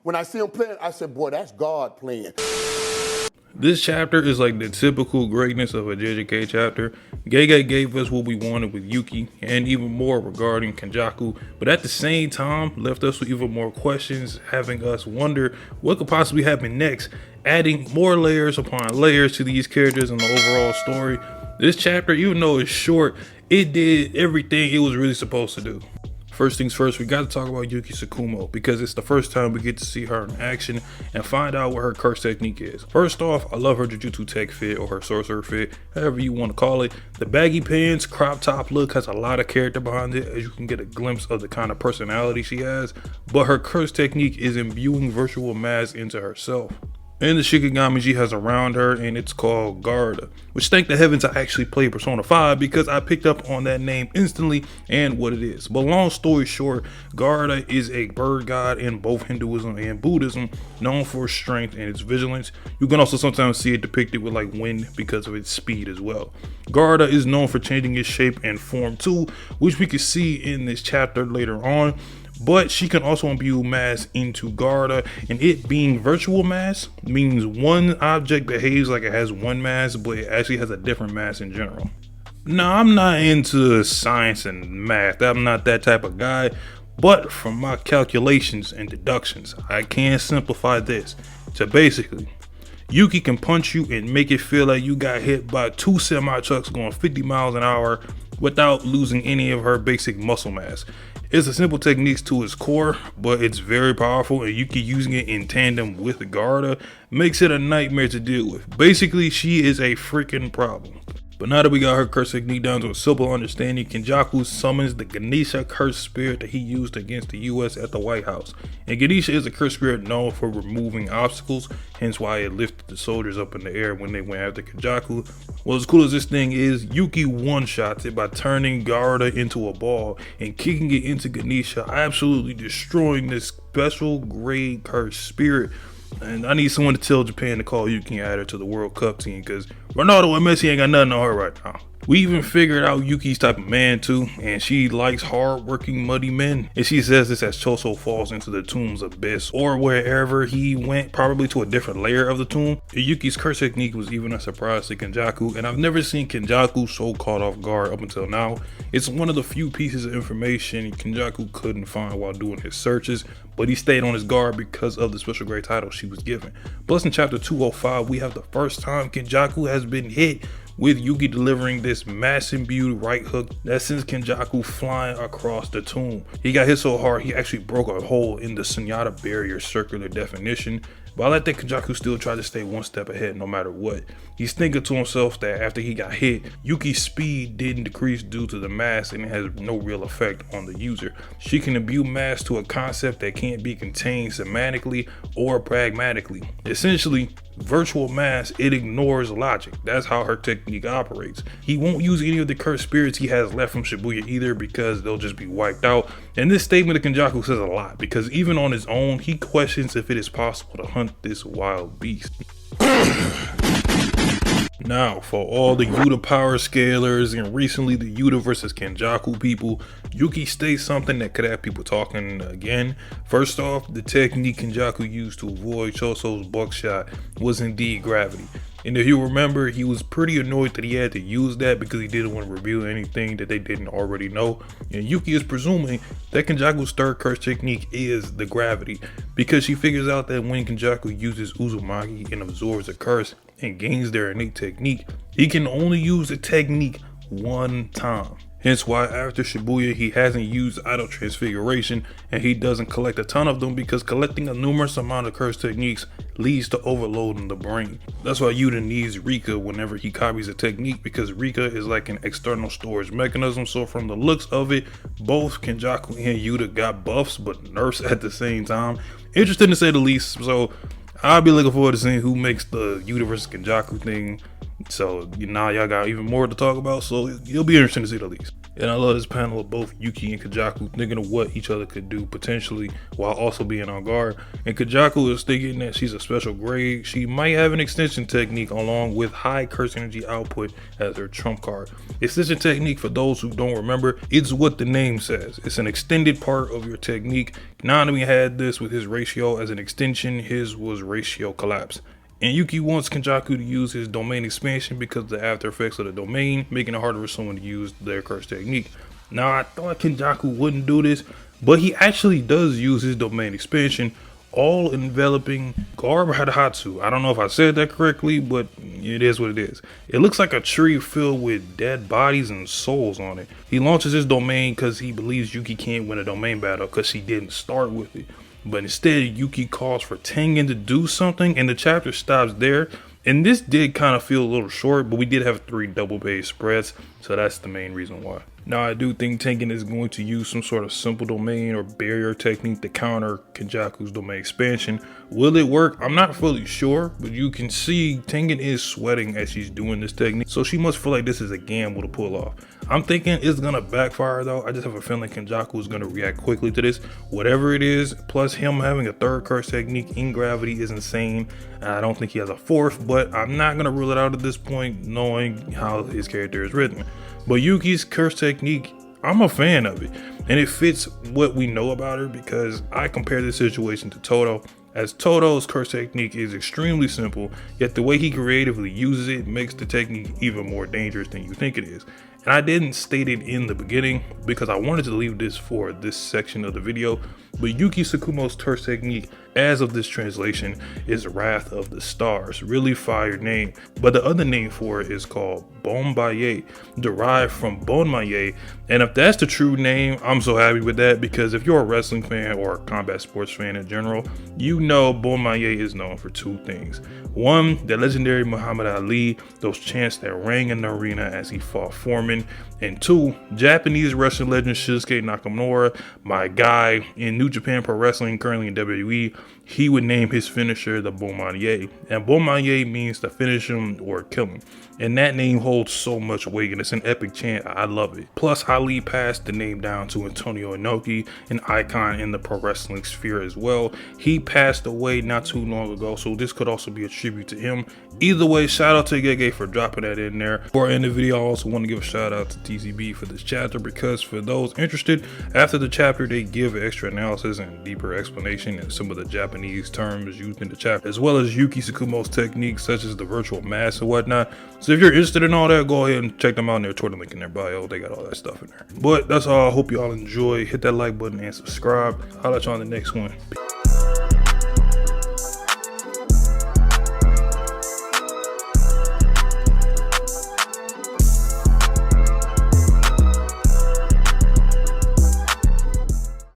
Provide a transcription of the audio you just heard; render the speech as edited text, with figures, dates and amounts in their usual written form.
When I see him playing, I said, boy, that's God playing. This chapter is like the typical greatness of a JJK chapter. Gege gave us what we wanted with Yuki and even more regarding Kenjaku, but at the same time left us with even more questions, having us wonder what could possibly happen next, adding more layers upon layers to these characters and the overall story. This chapter, even though it's short, it did everything it was really supposed to do. First things first, we got to talk about Yuki Tsukumo because it's the first time we get to see her in action and find out what her curse technique is. First off, I love her Jujutsu tech fit or her sorcerer fit, however you want to call it. The baggy pants, crop top look has a lot of character behind it, as you can get a glimpse of the kind of personality she has, but her curse technique is imbuing virtual mass into herself and the Shikigami she has around her, and it's called Garda, which thank the heavens I actually played Persona 5 because I picked up on that name instantly and what it is. But long story short, Garda is a bird god in both Hinduism and Buddhism, known for its strength and its vigilance. You can also sometimes see it depicted with like wind because of its speed as well. Garda is known for changing its shape and form too, which we can see in this chapter later on. But she can also imbue mass into Garda, and it being virtual mass means one object behaves like it has one mass, but it actually has a different mass in general. Now, I'm not into science and math, I'm not that type of guy, but from my calculations and deductions, I can simplify this to basically, Yuki can punch you and make it feel like you got hit by two semi-trucks going 50 miles an hour without losing any of her basic muscle mass. It's a simple technique to its core, but it's very powerful, and Yuki using it in tandem with Garda makes it a nightmare to deal with. Basically, she is a freaking problem. But now that we got her curse technique down to a simple understanding, Kenjaku summons the Ganesha curse spirit that he used against the US at the White House. And Ganesha is a curse spirit known for removing obstacles, hence why it lifted the soldiers up in the air when they went after Kenjaku. Well, as cool as this thing is, Yuki one-shots it by turning Garda into a ball and kicking it into Ganesha, absolutely destroying this special grade curse spirit. And I need someone to tell Japan to call Yuki and add her to the World Cup team because Ronaldo and Messi ain't got nothing on her right now. We even figured out Yuki's type of man too, and she likes hard-working muddy men. And she says this as Choso falls into the tomb's abyss or wherever he went, probably to a different layer of the tomb. Yuki's curse technique was even a surprise to Kenjaku, and I've never seen Kenjaku so caught off guard up until now. It's one of the few pieces of information Kenjaku couldn't find while doing his searches, but he stayed on his guard because of the special grade title she was given. Plus in chapter 205, we have the first time Kenjaku has been hit, with Yuki delivering this mass imbued right hook that sends Kenjaku flying across the tomb. He got hit so hard he actually broke a hole in the Sunyata barrier circular definition, but I like that Kenjaku still tried to stay one step ahead no matter what. He's thinking to himself that after he got hit, Yuki's speed didn't decrease due to the mass and it has no real effect on the user. She can imbue mass to a concept that can't be contained semantically or pragmatically. Essentially, virtual mass, it ignores logic. That's how her technique operates. He won't use any of the cursed spirits he has left from Shibuya either because they'll just be wiped out. And this statement of Kenjaku says a lot because even on his own, he questions if it is possible to hunt this wild beast. Now, for all the Yuta power scalers and recently the Yuta versus Kenjaku people, Yuki states something that could have people talking again. First off, the technique Kenjaku used to avoid Choso's buckshot was indeed gravity. And if you remember, he was pretty annoyed that he had to use that because he didn't want to reveal anything that they didn't already know. And Yuki is presuming that Kenjaku's third curse technique is the gravity, because she figures out that when Kenjaku uses Uzumaki and absorbs a curse and gains their innate technique, he can only use the technique one time. Hence why after Shibuya he hasn't used Idol Transfiguration and he doesn't collect a ton of them because collecting a numerous amount of curse techniques leads to overloading the brain. That's why Yuta needs Rika whenever he copies a technique because Rika is like an external storage mechanism. So from the looks of it, both Kenjaku and Yuta got buffs but nerfs at the same time. Interesting to say the least. So I'll be looking forward to seeing who makes the Yuta versus Kenjaku thing So now y'all got even more to talk about, so it'll be interesting to see the least. And I love this panel of both Yuki and Kajaku thinking of what each other could do potentially while also being on guard. And Kajaku is thinking that she's a special grade. She might have an extension technique along with high curse energy output as her trump card. Extension technique, for those who don't remember, it's what the name says. It's an extended part of your technique. Nanami had this with his ratio as an extension. His was ratio collapse. And Yuki wants Kenjaku to use his domain expansion because of the after effects of the domain, making it harder for someone to use their curse technique. Now, I thought Kenjaku wouldn't do this, but he actually does use his domain expansion, all enveloping Garb Hadahatsu. I don't know if I said that correctly, but it is what it is. It looks like a tree filled with dead bodies and souls on it. He launches his domain because he believes Yuki can't win a domain battle because she didn't start with it. But instead, Yuki calls for Tengen to do something, and the chapter stops there. And this did kind of feel a little short, but we did have 3 double page spreads, so that's the main reason why. Now, I do think Tengen is going to use some sort of simple domain or barrier technique to counter Kenjaku's domain expansion. Will it work? I'm not fully sure, but you can see Tengen is sweating as she's doing this technique, so she must feel like this is a gamble to pull off. I'm thinking it's gonna backfire though. I just have a feeling Kenjaku is gonna react quickly to this. Whatever it is, plus him having a 3rd curse technique in gravity is insane. I don't think he has a 4th, but I'm not gonna rule it out at this point, knowing how his character is written. But Yuki's curse technique, I'm a fan of it, and it fits what we know about her because I compare this situation to Todo, as Todo's curse technique is extremely simple, yet the way he creatively uses it makes the technique even more dangerous than you think it is. And I didn't state it in the beginning because I wanted to leave this for this section of the video, but Yuki Tsukumo's curse technique, as of this translation, is Wrath of the Stars. Really fire name, but the other name for it is called Bonbaye, derived from Bon Maye. And if that's the true name, I'm so happy with that, because if you're a wrestling fan or a combat sports fan in general, you know Bon Maye is known for 2 things. 1, the legendary Muhammad Ali, those chants that rang in the arena as he fought Foreman. And 2, Japanese wrestling legend Shinsuke Nakamura, my guy in New Japan Pro Wrestling, currently in WWE, he would name his finisher the Bonmaye. And Bonmaye means to finish him or kill him. And that name holds so much weight, and it's an epic chant. I love it. Plus, Ali passed the name down to Antonio Inoki, an icon in the pro wrestling sphere as well. He passed away not too long ago, so this could also be a tribute to him. Either way, shout out to Gege for dropping that in there. Before I end the video, I also want to give a shout out to TCB for this chapter, because for those interested, after the chapter, they give extra analysis and deeper explanation and some of the Japanese terms used in the chapter, as well as Yuki Tsukumo's techniques such as the virtual mask and whatnot. So if you're interested in all that, go ahead and check them out in their Twitter link in their bio. They got all that stuff in there. But that's all. I hope y'all enjoy. Hit that like button and subscribe. I'll let y'all on the next one.